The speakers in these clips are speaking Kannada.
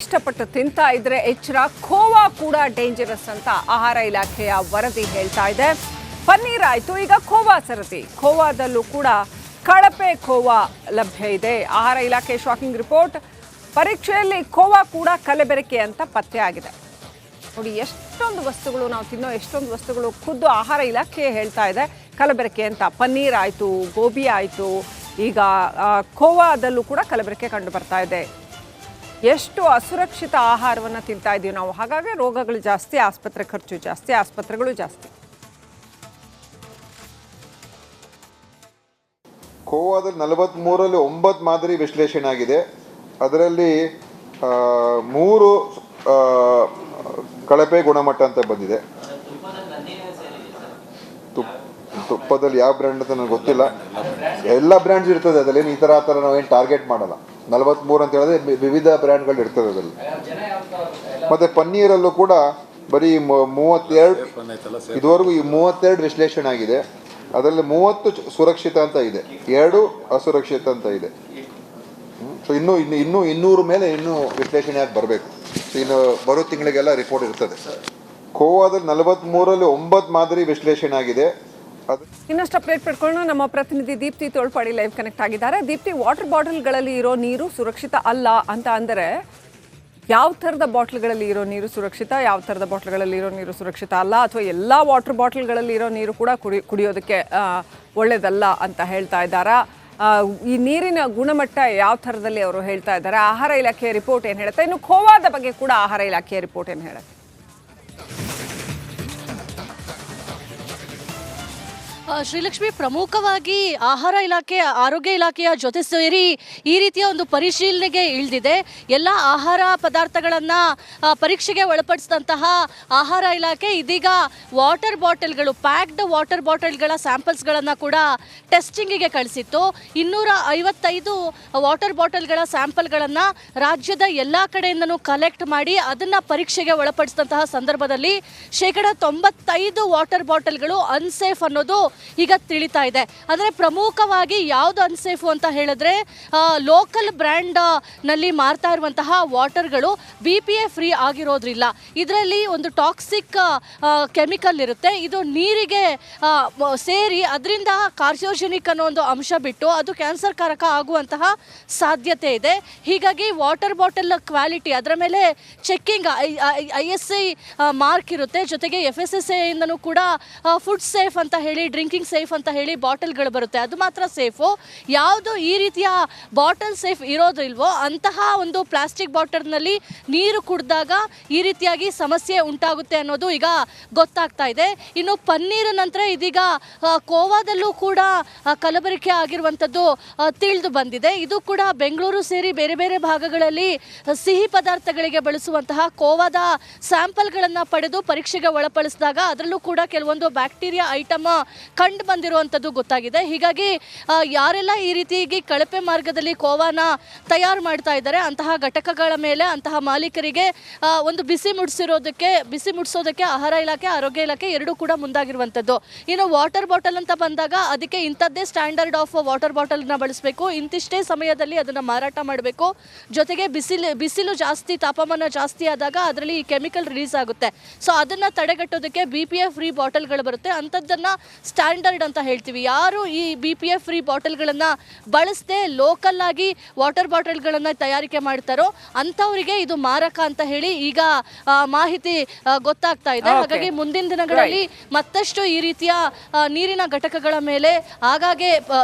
ಇಷ್ಟಪಟ್ಟು ತಿಂತಾ ಇದ್ರೆ ಎಚ್ಚರ. ಖೋವಾ ಕೂಡ ಡೇಂಜರಸ್ ಅಂತ ಆಹಾರ ಇಲಾಖೆಯ ವರದಿ ಹೇಳ್ತಾ ಇದೆ. ಪನ್ನೀರ್ ಆಯ್ತು, ಈಗ ಖೋವಾ ಸರತಿ. ಖೋವಾದಲ್ಲೂ ಕೂಡ ಕಳಪೆ ಖೋವಾ ಲಭ್ಯ ಇದೆ. ಆಹಾರ ಇಲಾಖೆ ಶಾಕಿಂಗ್ ರಿಪೋರ್ಟ್. ಪರೀಕ್ಷೆಯಲ್ಲಿ ಖೋವಾ ಕೂಡ ಕಲಬೆರಕೆ ಅಂತ ಪತ್ತೆ ಆಗಿದೆ. ನೋಡಿ, ಎಷ್ಟೊಂದು ವಸ್ತುಗಳು ನಾವು ತಿನ್ನೋ ಎಷ್ಟೊಂದು ವಸ್ತುಗಳು ಖುದ್ದು ಆಹಾರ ಇಲಾಖೆ ಹೇಳ್ತಾ ಇದೆ ಕಲಬೆರಕೆ ಅಂತ. ಪನ್ನೀರ್ ಆಯಿತು, ಗೋಬಿ ಆಯಿತು, ಈಗ ಖೋವಾದಲ್ಲೂ ಕೂಡ ಕಲಬೆರಕೆ ಕಂಡು ಬರ್ತಾ ಇದೆ. ಎಷ್ಟು ಅಸುರಕ್ಷಿತ ಆಹಾರವನ್ನು ತಿಂತಾ ಇದ್ದೀವಿ ನಾವು. ಹಾಗಾಗಿ ರೋಗಗಳು ಜಾಸ್ತಿ, ಆಸ್ಪತ್ರೆ ಖರ್ಚು ಜಾಸ್ತಿ, ಆಸ್ಪತ್ರೆಗಳು ಜಾಸ್ತಿ. ಖೋವಾದಲ್ಲಿ 43ರಲ್ಲಿ 9 ಮಾದರಿ ವಿಶ್ಲೇಷಣೆ ಆಗಿದೆ. ಅದರಲ್ಲಿ 3 ಕಳಪೆ ಗುಣಮಟ್ಟ ಅಂತ ಬಂದಿದೆ. ತುಪ್ಪದಲ್ಲಿ ಯಾವ ಬ್ರ್ಯಾಂಡ್ ಅಂತ ನನಗೆ ಗೊತ್ತಿಲ್ಲ. ಎಲ್ಲ ಬ್ರ್ಯಾಂಡ್ಸ್ ಇರ್ತದೆ ಅದರಲ್ಲಿ. ಈ ಥರ ನಾವೇನು ಟಾರ್ಗೆಟ್ ಮಾಡಲ್ಲ. 43 ಅಂತ ಹೇಳಿದ್ರೆ ವಿವಿಧ ಬ್ರ್ಯಾಂಡ್ಗಳು ಇರ್ತದೆ ಅದರಲ್ಲಿ. ಮತ್ತು ಪನ್ನೀರಲ್ಲೂ ಕೂಡ ಬರೀ 32, ಇದುವರೆಗೂ ಈ 32 ವಿಶ್ಲೇಷಣೆ ಆಗಿದೆ. ಅದರಲ್ಲಿ 30 ಸುರಕ್ಷಿತ ಅಂತ ಇದೆ, 2 ಅಸುರಕ್ಷಿತ ಅಂತ ಇದೆ. ಸೊ ಇನ್ನೂ 200 ಮೇಲೆ ಇನ್ನೂ ವಿಶ್ಲೇಷಣೆಯಾಗಿ ಬರಬೇಕು. ಸೊ ಇನ್ನು ಬರೋ ತಿಂಗಳಿಗೆಲ್ಲ ರಿಪೋರ್ಟ್ ಇರ್ತದೆ. ಖೋವಾದಲ್ಲಿ 43ರಲ್ಲಿ 9 ಮಾದರಿ ವಿಶ್ಲೇಷಣೆ ಆಗಿದೆ. ಇನ್ನಷ್ಟು ಅಪ್ಡೇಟ್ ಪಡ್ಕೊಂಡು ನಮ್ಮ ಪ್ರತಿನಿಧಿ ದೀಪ್ತಿ ತೋಳ್ಪಾಡಿ ಲೈವ್ ಕನೆಕ್ಟ್ ಆಗಿದ್ದಾರೆ. ದೀಪ್ತಿ, ವಾಟರ್ ಬಾಟಲ್ಗಳಲ್ಲಿ ಇರೋ ನೀರು ಸುರಕ್ಷಿತ ಅಲ್ಲ ಅಂತ ಅಂದರೆ ಯಾವ ಥರದ ಬಾಟ್ಲ್ಗಳಲ್ಲಿ ಇರೋ ನೀರು ಸುರಕ್ಷಿತ, ಯಾವ ಥರದ ಬಾಟ್ಲ್ಗಳಲ್ಲಿ ಇರೋ ನೀರು ಸುರಕ್ಷಿತ ಅಲ್ಲ, ಅಥವಾ ಎಲ್ಲ ವಾಟರ್ ಬಾಟ್ಲ್ಗಳಲ್ಲಿ ಇರೋ ನೀರು ಕೂಡ ಕುಡಿಯೋದಕ್ಕೆ ಒಳ್ಳೆಯದಲ್ಲ ಅಂತ ಹೇಳ್ತಾ ಇದ್ದಾರಾ? ಈ ನೀರಿನ ಗುಣಮಟ್ಟ ಯಾವ ಥರದಲ್ಲಿ ಅವರು ಹೇಳ್ತಾ ಇದ್ದಾರೆ? ಆಹಾರ ಇಲಾಖೆಯ ರಿಪೋರ್ಟ್ ಏನು ಹೇಳುತ್ತೆ? ಇನ್ನು ಖೋವಾದ ಬಗ್ಗೆ ಕೂಡ ಆಹಾರ ಇಲಾಖೆಯ ರಿಪೋರ್ಟ್ ಏನು ಹೇಳುತ್ತೆ? ಶ್ರೀಲಕ್ಷ್ಮಿ, ಪ್ರಮುಖವಾಗಿ ಆಹಾರ ಇಲಾಖೆ, ಆರೋಗ್ಯ ಇಲಾಖೆಯ ಜೊತೆ ಸೇರಿ ಈ ರೀತಿಯ ಒಂದು ಪರಿಶೀಲನೆಗೆ ಇಳಿದಿದೆ. ಎಲ್ಲ ಆಹಾರ ಪದಾರ್ಥಗಳನ್ನು ಪರೀಕ್ಷೆಗೆ ಒಳಪಡಿಸಿದಂತಹ ಆಹಾರ ಇಲಾಖೆ ಇದೀಗ ವಾಟರ್ ಬಾಟಲ್ಗಳು, ಪ್ಯಾಕ್ಡ್ ವಾಟರ್ ಬಾಟಲ್ಗಳ ಸ್ಯಾಂಪಲ್ಸ್ಗಳನ್ನು ಕೂಡ ಟೆಸ್ಟಿಂಗಿಗೆ ಕಳಿಸಿತ್ತು. 255 ವಾಟರ್ ಬಾಟಲ್ಗಳ ಸ್ಯಾಂಪಲ್ಗಳನ್ನು ರಾಜ್ಯದ ಎಲ್ಲ ಕಡೆಯಿಂದನೂ ಕಲೆಕ್ಟ್ ಮಾಡಿ ಅದನ್ನು ಪರೀಕ್ಷೆಗೆ ಒಳಪಡಿಸಿದಂತಹ ಸಂದರ್ಭದಲ್ಲಿ 95% ವಾಟರ್ ಬಾಟಲ್ಗಳು ಅನ್ಸೇಫ್ ಅನ್ನೋದು ಈಗ ತಿಳಿತಾ ಇದೆ. ಅಂದರೆ ಪ್ರಮುಖವಾಗಿ ಯಾವುದು ಅನ್ಸೇಫು ಅಂತ ಹೇಳಿದ್ರೆ, ಲೋಕಲ್ ಬ್ರ್ಯಾಂಡ್ ನಲ್ಲಿ ಮಾರ್ತಾ ಇರುವಂತಹ ವಾಟರ್ಗಳು BPA ಫ್ರೀ ಆಗಿರೋದ್ರಿಲ್ಲ. ಇದರಲ್ಲಿ ಒಂದು ಟಾಕ್ಸಿಕ್ ಕೆಮಿಕಲ್ ಇರುತ್ತೆ. ಇದು ನೀರಿಗೆ ಸೇರಿ ಅದರಿಂದ ಕಾರ್ಸಿನೋಜೆನಿಕ್ ಅನ್ನೋ ಒಂದು ಅಂಶ ಬಿಟ್ಟು ಅದು ಕ್ಯಾನ್ಸರ್ ಕಾರಕ ಆಗುವಂತಹ ಸಾಧ್ಯತೆ ಇದೆ. ಹೀಗಾಗಿ ವಾಟರ್ ಬಾಟಲ್ ಕ್ವಾಲಿಟಿ, ಅದರ ಮೇಲೆ ಚೆಕ್ಕಿಂಗ್, ISI ಮಾರ್ಕ್ ಇರುತ್ತೆ. ಜೊತೆಗೆ FSSAI ಇಂದನೂ ಕೂಡ ಫುಡ್ ಸೇಫ್ ಅಂತ ಹೇಳಿ, ಡ್ರಿಂಕಿಂಗ್ ಸೇಫ್ ಅಂತ ಹೇಳಿ ಬಾಟಲ್ಗಳು ಬರುತ್ತೆ. ಅದು ಮಾತ್ರ ಸೇಫು. ಯಾವುದು ಈ ರೀತಿಯ ಬಾಟಲ್ ಸೇಫ್ ಇರೋದಿಲ್ವೋ ಅಂತಹ ಒಂದು ಪ್ಲಾಸ್ಟಿಕ್ ಬಾಟಲ್ನಲ್ಲಿ ನೀರು ಕುಡಿದಾಗ ಈ ರೀತಿಯಾಗಿ ಸಮಸ್ಯೆ ಉಂಟಾಗುತ್ತೆ ಅನ್ನೋದು ಈಗ ಗೊತ್ತಾಗ್ತಾ ಇದೆ. ಇನ್ನು ಪನ್ನೀರ್ ನಂತರ ಇದೀಗ ಖೋವಾದಲ್ಲೂ ಕೂಡ ಕಲಬೆರಕೆ ಆಗಿರುವಂಥದ್ದು ತಿಳಿದು ಬಂದಿದೆ. ಇದು ಕೂಡ ಬೆಂಗಳೂರು ಸೇರಿ ಬೇರೆ ಬೇರೆ ಭಾಗಗಳಲ್ಲಿ ಸಿಹಿ ಪದಾರ್ಥಗಳಿಗೆ ಬಳಸುವಂತಹ ಖೋವಾದ ಸ್ಯಾಂಪಲ್ಗಳನ್ನು ಪಡೆದು ಪರೀಕ್ಷೆಗೆ ಒಳಪಡಿಸಿದಾಗ ಅದರಲ್ಲೂ ಕೂಡ ಕೆಲವೊಂದು ಬ್ಯಾಕ್ಟೀರಿಯಾ ಐಟಮ್ ಕಂಡು ಬಂದಿರುವಂಥದ್ದು ಗೊತ್ತಾಗಿದೆ. ಹೀಗಾಗಿ ಯಾರೆಲ್ಲ ಈ ರೀತಿಯಾಗಿ ಕಳಪೆ ಮಾರ್ಗದಲ್ಲಿ ಖೋವಾನ ತಯಾರು ಮಾಡ್ತಾ ಇದ್ದಾರೆ ಅಂತಹ ಘಟಕಗಳ ಮೇಲೆ, ಅಂತಹ ಮಾಲೀಕರಿಗೆ ಒಂದು ಬಿಸಿ ಮುಡಿಸೋದಕ್ಕೆ ಆಹಾರ ಇಲಾಖೆ, ಆರೋಗ್ಯ ಇಲಾಖೆ ಎರಡೂ ಕೂಡ ಮುಂದಾಗಿರುವಂಥದ್ದು. ಇನ್ನು ವಾಟರ್ ಬಾಟಲ್ ಅಂತ ಬಂದಾಗ ಅದಕ್ಕೆ ಇಂಥದ್ದೇ ಸ್ಟ್ಯಾಂಡರ್ಡ್ ಆಫ್ ವಾಟರ್ ಬಾಟಲ್ನ ಬಳಸಬೇಕು, ಇಂತಿಷ್ಟೇ ಸಮಯದಲ್ಲಿ ಅದನ್ನು ಮಾರಾಟ ಮಾಡಬೇಕು. ಜೊತೆಗೆ ಬಿಸಿಲು ಜಾಸ್ತಿ, ತಾಪಮಾನ ಜಾಸ್ತಿ ಆದಾಗ ಅದರಲ್ಲಿ ಈ ಕೆಮಿಕಲ್ ರಿಲೀಸ್ ಆಗುತ್ತೆ. ಸೊ ಅದನ್ನು ತಡೆಗಟ್ಟೋದಕ್ಕೆ BPA ಫ್ರೀ ಬಾಟಲ್ಗಳು ಬರುತ್ತೆ. ಅಂಥದ್ದನ್ನು ಸ್ಟ್ಯಾಂಡರ್ಡ್ ಅಂತ ಹೇಳ್ತೀವಿ. ಯಾರು ಈ BPA ಫ್ರೀ ಬಾಟಲ್ಗಳನ್ನು ಬಳಸದೆ ಲೋಕಲ್ ಆಗಿ ವಾಟರ್ ಬಾಟಲ್ಗಳನ್ನು ತಯಾರಿಕೆ ಮಾಡ್ತಾರೋ ಅಂಥವರಿಗೆ ಇದು ಮಾರಕ ಅಂತ ಹೇಳಿ ಈಗ ಮಾಹಿತಿ ಗೊತ್ತಾಗ್ತಾ ಇದೆ. ಹಾಗಾಗಿ ಮುಂದಿನ ದಿನಗಳಲ್ಲಿ ಮತ್ತಷ್ಟು ಈ ರೀತಿಯ ನೀರಿನ ಘಟಕಗಳ ಮೇಲೆ ಆಗಾಗ್ಗೆ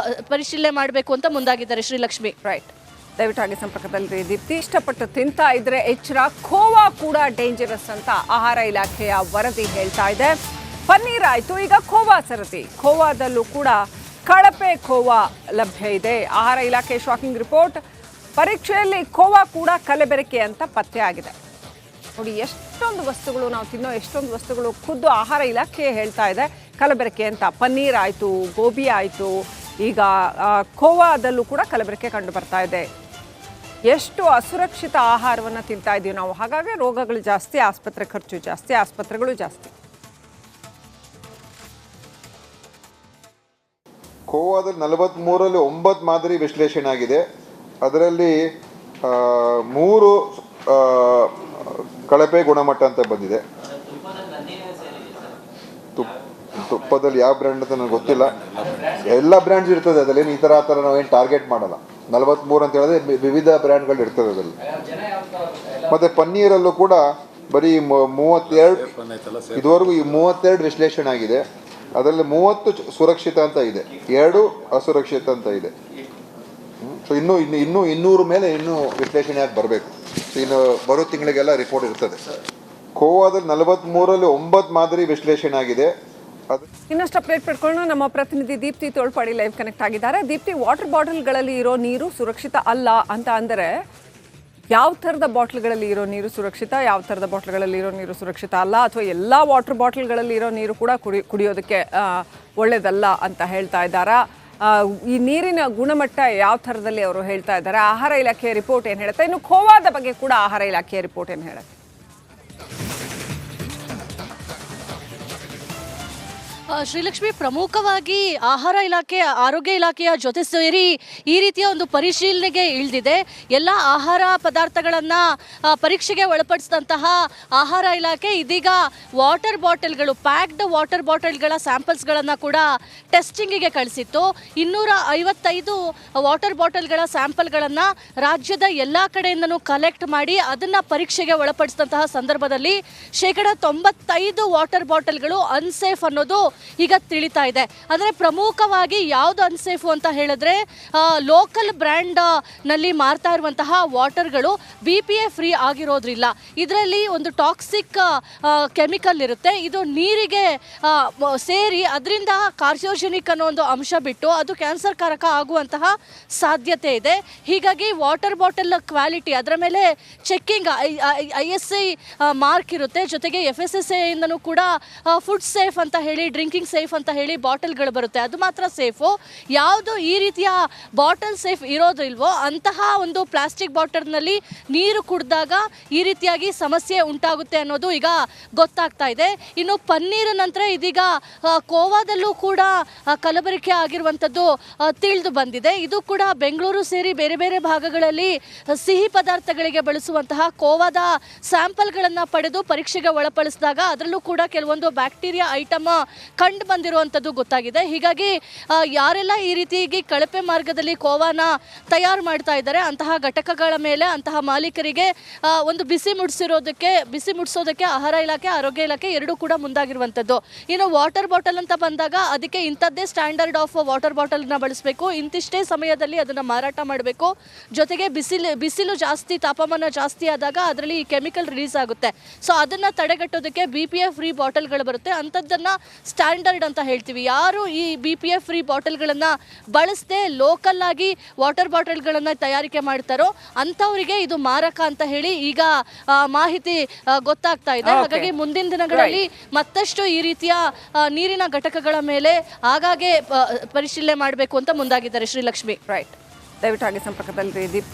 ಪರಿಶೀಲನೆ ಮಾಡಬೇಕು ಅಂತ ಮುಂದಾಗಿದ್ದಾರೆ. ಶ್ರೀಲಕ್ಷ್ಮಿ, ರೈಟ್. ದಯವಿಟ್ಟು ಸಂಪರ್ಕದಲ್ಲಿ ದೀಪ್ತಿ. ಇಷ್ಟಪಟ್ಟು ತಿಂತಾ ಇದ್ರೆ ಎಚ್ಚರ. ಖೋವಾ ಕೂಡ ಡೇಂಜರಸ್ ಅಂತ ಆಹಾರ ಇಲಾಖೆಯ ವರದಿ ಹೇಳ್ತಾ ಇದೆ. ಪನ್ನೀರ್ ಆಯಿತು, ಈಗ ಖೋವಾ ಸರತಿ. ಖೋವಾದಲ್ಲೂ ಕೂಡ ಕಳಪೆ ಖೋವಾ ಲಭ್ಯ ಇದೆ. ಆಹಾರ ಇಲಾಖೆ ಶಾಕಿಂಗ್ ರಿಪೋರ್ಟ್. ಪರೀಕ್ಷೆಯಲ್ಲಿ ಖೋವಾ ಕೂಡ ಕಲಬೆರಕೆ ಅಂತ ಪತ್ತೆ ಆಗಿದೆ. ನೋಡಿ, ಎಷ್ಟೊಂದು ವಸ್ತುಗಳು ನಾವು ತಿನ್ನೋ ಎಷ್ಟೊಂದು ವಸ್ತುಗಳು ಖುದ್ದು ಆಹಾರ ಇಲಾಖೆ ಹೇಳ್ತಾ ಇದೆ ಕಲಬೆರಕೆ ಅಂತ. ಪನ್ನೀರ್ ಆಯಿತು, ಗೋಬಿ ಆಯಿತು, ಈಗ ಖೋವಾದಲ್ಲೂ ಕೂಡ ಕಲಬೆರಕೆ ಕಂಡು ಬರ್ತಾ ಇದೆ. ಎಷ್ಟು ಅಸುರಕ್ಷಿತ ಆಹಾರವನ್ನು ತಿಂತಾ ಇದ್ದೀವಿ ನಾವು. ಹಾಗಾಗಿ ರೋಗಗಳು ಜಾಸ್ತಿ, ಆಸ್ಪತ್ರೆ ಖರ್ಚು ಜಾಸ್ತಿ, ಆಸ್ಪತ್ರೆಗಳು ಜಾಸ್ತಿ. ಖೋವಾದಲ್ಲಿ 43ರಲ್ಲಿ 9 ಮಾದರಿ ವಿಶ್ಲೇಷಣೆ ಆಗಿದೆ. ಅದರಲ್ಲಿ 3 ಕಳಪೆ ಗುಣಮಟ್ಟ ಅಂತ ಬಂದಿದೆ. ತುಪ್ಪದಲ್ಲಿ ಯಾವ ಬ್ರ್ಯಾಂಡ್ ಅಂತ ನನಗೆ ಗೊತ್ತಿಲ್ಲ. ಎಲ್ಲ ಬ್ರ್ಯಾಂಡ್ಸ್ ಇರ್ತದೆ ಅದರಲ್ಲಿ, ಈ ಥರ ನಾವೇನು ಟಾರ್ಗೆಟ್ ಮಾಡಲ್ಲ. 43 ಅಂತ ಹೇಳಿದ್ರೆ ವಿವಿಧ ಬ್ರ್ಯಾಂಡ್ಗಳು ಇರ್ತದೆ ಅದರಲ್ಲಿ. ಮತ್ತು ಪನ್ನೀರಲ್ಲೂ ಕೂಡ ಬರೀ 32 ಇದುವರೆಗೂ ಈ 32 ವಿಶ್ಲೇಷಣೆ ಆಗಿದೆ. ಅದರಲ್ಲಿ 30 ಸುರಕ್ಷಿತ ಅಂತ ಇದೆ, 2 ಅಸುರಕ್ಷಿತ ಅಂತ ಇದೆ. ಸೊ ಇನ್ನೂ 200 ಮೇಲೆ ಇನ್ನೂ ವಿಶ್ಲೇಷಣೆ ಆಗಿ ಬರಬೇಕು. ಸೊ ಇನ್ನು ಬರೋ ತಿಂಗಳಿಗೆಲ್ಲ ರಿಪೋರ್ಟ್ ಇರ್ತದೆ. ಕೋವಾದಲ್ಲಿ 43ರಲ್ಲಿ 9 ಮಾದರಿ ವಿಶ್ಲೇಷಣೆ ಆಗಿದೆ. ಅದು ಇನ್ನಷ್ಟು ಅಪ್ಡೇಟ್ ಪಡ್ಕೊಂಡು ನಮ್ಮ ಪ್ರತಿನಿಧಿ ದೀಪ್ತಿ ತೋಳ್ಪಾಡಿ ಲೈವ್ ಕನೆಕ್ಟ್ ಆಗಿದ್ದಾರೆ. ದೀಪ್ತಿ, ವಾಟರ್ ಬಾಟಲ್ಗಳಲ್ಲಿ ಇರೋ ನೀರು ಸುರಕ್ಷಿತ ಅಲ್ಲ ಅಂತ ಅಂದರೆ ಯಾವ ಥರದ ಬಾಟ್ಲ್ಗಳಲ್ಲಿ ಇರೋ ನೀರು ಸುರಕ್ಷಿತ, ಯಾವ ಥರದ ಬಾಟ್ಲ್ಗಳಲ್ಲಿ ಇರೋ ನೀರು ಸುರಕ್ಷಿತ ಅಲ್ಲ, ಅಥವಾ ಎಲ್ಲ ವಾಟರ್ ಬಾಟ್ಲ್ಗಳಲ್ಲಿ ಇರೋ ನೀರು ಕೂಡ ಕುಡಿಯೋದಕ್ಕೆ ಒಳ್ಳೆಯದಲ್ಲ ಅಂತ ಹೇಳ್ತಾ ಇದ್ದಾರಾ? ಈ ನೀರಿನ ಗುಣಮಟ್ಟ ಯಾವ ಥರದಲ್ಲಿ ಅವರು ಹೇಳ್ತಾ ಇದ್ದಾರೆ? ಆಹಾರ ಇಲಾಖೆಯ ರಿಪೋರ್ಟ್ ಏನು ಹೇಳುತ್ತೆ? ಇನ್ನು ಖೋವಾದ ಬಗ್ಗೆ ಕೂಡ ಆಹಾರ ಇಲಾಖೆಯ ರಿಪೋರ್ಟ್ ಏನು ಹೇಳುತ್ತೆ? ಶ್ರೀಲಕ್ಷ್ಮಿ, ಪ್ರಮುಖವಾಗಿ ಆಹಾರ ಇಲಾಖೆ ಆರೋಗ್ಯ ಇಲಾಖೆಯ ಜೊತೆ ಸೇರಿ ಈ ರೀತಿಯ ಒಂದು ಪರಿಶೀಲನೆಗೆ ಇಳಿದಿದೆ. ಎಲ್ಲ ಆಹಾರ ಪದಾರ್ಥಗಳನ್ನು ಪರೀಕ್ಷೆಗೆ ಒಳಪಡಿಸಿದಂತಹ ಆಹಾರ ಇಲಾಖೆ ಇದೀಗ ವಾಟರ್ ಬಾಟಲ್ಗಳು, ಪ್ಯಾಕ್ಡ್ ವಾಟರ್ ಬಾಟಲ್ಗಳ ಸ್ಯಾಂಪಲ್ಸ್ಗಳನ್ನು ಕೂಡ ಟೆಸ್ಟಿಂಗಿಗೆ ಕಳಿಸಿತ್ತು. 255 ವಾಟರ್ ಬಾಟಲ್ಗಳ ಸ್ಯಾಂಪಲ್ಗಳನ್ನು ರಾಜ್ಯದ ಎಲ್ಲ ಕಡೆಯಿಂದನೂ ಕಲೆಕ್ಟ್ ಮಾಡಿ ಅದನ್ನು ಪರೀಕ್ಷೆಗೆ ಒಳಪಡಿಸಿದಂತಹ ಸಂದರ್ಭದಲ್ಲಿ 95% ವಾಟರ್ ಬಾಟಲ್ಗಳು ಅನ್ಸೇಫ್ ಅನ್ನೋದು ಈಗ ತಿಳಿತಾ ಇದೆ. ಅಂದರೆ ಪ್ರಮುಖವಾಗಿ ಯಾವುದು ಅನ್ಸೇಫು ಅಂತ ಹೇಳಿದ್ರೆ, ಲೋಕಲ್ ಬ್ರ್ಯಾಂಡ್ ನಲ್ಲಿ ಮಾರ್ತಾ ಇರುವಂತಹ ವಾಟರ್ಗಳು BPA ಫ್ರೀ ಆಗಿರೋದ್ರಿಲ್ಲ. ಇದರಲ್ಲಿ ಒಂದು ಟಾಕ್ಸಿಕ್ ಕೆಮಿಕಲ್ ಇರುತ್ತೆ. ಇದು ನೀರಿಗೆ ಸೇರಿ ಅದರಿಂದ ಕಾರ್ಸಿನೋಜೆನಿಕ್ ಅನ್ನೋ ಒಂದು ಅಂಶ ಬಿಟ್ಟು ಅದು ಕ್ಯಾನ್ಸರ್ ಕಾರಕ ಆಗುವಂತಹ ಸಾಧ್ಯತೆ ಇದೆ. ಹೀಗಾಗಿ ವಾಟರ್ ಬಾಟಲ್ ಕ್ವಾಲಿಟಿ ಅದರ ಮೇಲೆ ಚೆಕ್ಕಿಂಗ್ ISI ಮಾರ್ಕ್ ಇರುತ್ತೆ. ಜೊತೆಗೆ FSSAI ಇಂದನೂ ಕೂಡ ಫುಡ್ ಸೇಫ್ ಅಂತ ಹೇಳಿ, ಡ್ರಿಂಕಿಂಗ್ ಸೇಫ್ ಅಂತ ಹೇಳಿ ಬಾಟಲ್ಗಳು ಬರುತ್ತೆ. ಅದು ಮಾತ್ರ ಸೇಫು. ಯಾವುದು ಈ ರೀತಿಯ ಬಾಟಲ್ ಸೇಫ್ ಇರೋದಿಲ್ವೋ ಅಂತಹ ಒಂದು ಪ್ಲಾಸ್ಟಿಕ್ ಬಾಟಲ್ನಲ್ಲಿ ನೀರು ಕುಡಿದಾಗ ಈ ರೀತಿಯಾಗಿ ಸಮಸ್ಯೆ ಉಂಟಾಗುತ್ತೆ ಅನ್ನೋದು ಈಗ ಗೊತ್ತಾಗ್ತಾ ಇದೆ. ಇನ್ನು ಪನ್ನೀರ್ ನಂತರ ಇದೀಗ ಕೋವಾದಲ್ಲೂ ಕೂಡ ಕಲಬೆರಕೆ ಆಗಿರುವಂಥದ್ದು ತಿಳಿದು ಬಂದಿದೆ. ಇದು ಕೂಡ ಬೆಂಗಳೂರು ಸೇರಿ ಬೇರೆ ಬೇರೆ ಭಾಗಗಳಲ್ಲಿ ಸಿಹಿ ಪದಾರ್ಥಗಳಿಗೆ ಬಳಸುವಂತಹ ಕೋವಾದ ಸ್ಯಾಂಪಲ್ಗಳನ್ನು ಪಡೆದು ಪರೀಕ್ಷೆಗೆ ಒಳಪಡಿಸಿದಾಗ ಅದರಲ್ಲೂ ಕೂಡ ಕೆಲವೊಂದು ಬ್ಯಾಕ್ಟೀರಿಯಾ ಐಟಮ್ ಕಂಡು ಬಂದಿರುವಂಥದ್ದು ಗೊತ್ತಾಗಿದೆ. ಹೀಗಾಗಿ ಯಾರೆಲ್ಲ ಈ ರೀತಿಯಾಗಿ ಕಳಪೆ ಮಾರ್ಗದಲ್ಲಿ ಕೋವಾನ ತಯಾರು ಮಾಡ್ತಾ ಇದ್ದಾರೆ ಅಂತಹ ಘಟಕಗಳ ಮೇಲೆ ಅಂತಹ ಮಾಲೀಕರಿಗೆ ಒಂದು ಬಿಸಿ ಮುಡಿಸೋದಕ್ಕೆ ಆಹಾರ ಇಲಾಖೆ, ಆರೋಗ್ಯ ಇಲಾಖೆ ಎರಡೂ ಕೂಡ ಮುಂದಾಗಿರುವಂಥದ್ದು. ಇನ್ನು ವಾಟರ್ ಬಾಟಲ್ ಅಂತ ಬಂದಾಗ ಅದಕ್ಕೆ ಇಂಥದ್ದೇ ಸ್ಟ್ಯಾಂಡರ್ಡ್ ಆಫ್ ವಾಟರ್ ಬಾಟಲ್ನ ಬಳಸಬೇಕು, ಇಂತಿಷ್ಟೇ ಸಮಯದಲ್ಲಿ ಅದನ್ನು ಮಾರಾಟ ಮಾಡಬೇಕು. ಜೊತೆಗೆ ಬಿಸಿಲು ಜಾಸ್ತಿ, ತಾಪಮಾನ ಜಾಸ್ತಿ ಆದಾಗ ಅದರಲ್ಲಿ ಈ ಕೆಮಿಕಲ್ ರಿಲೀಸ್ ಆಗುತ್ತೆ. ಸೊ ಅದನ್ನು ತಡೆಗಟ್ಟೋದಕ್ಕೆ BPA ಫ್ರೀ ಬಾಟಲ್ಗಳು ಬರುತ್ತೆ. ಅಂಥದ್ದನ್ನು ಸ್ಟ್ಯಾಂಡರ್ಡ್ ಅಂತ ಹೇಳ್ತೀವಿ. ಯಾರು ಈ BPA ಫ್ರೀ ಬಾಟಲ್ಗಳನ್ನು ಬಳಸದೆ ಲೋಕಲ್ ಆಗಿ ವಾಟರ್ ಬಾಟಲ್ಗಳನ್ನು ತಯಾರಿಕೆ ಮಾಡ್ತಾರೋ ಅಂಥವರಿಗೆ ಇದು ಮಾರಕ ಅಂತ ಹೇಳಿ ಈಗ ಮಾಹಿತಿ ಗೊತ್ತಾಗ್ತಾ ಇದೆ. ಹಾಗಾಗಿ ಮುಂದಿನ ದಿನಗಳಲ್ಲಿ ಮತ್ತಷ್ಟು ಈ ರೀತಿಯ ನೀರಿನ ಘಟಕಗಳ ಮೇಲೆ ಆಗಾಗ್ಗೆ ಪರಿಶೀಲನೆ ಮಾಡಬೇಕು ಅಂತ ಮುಂದಾಗಿದ್ದಾರೆ ಶ್ರೀಲಕ್ಷ್ಮಿ. ರೈಟ್, ದಯವಿಟ್ಟು ಹಾಗೆ ಸಂಪರ್ಕದಲ್ಲಿ ದೀಪ್ತಿ.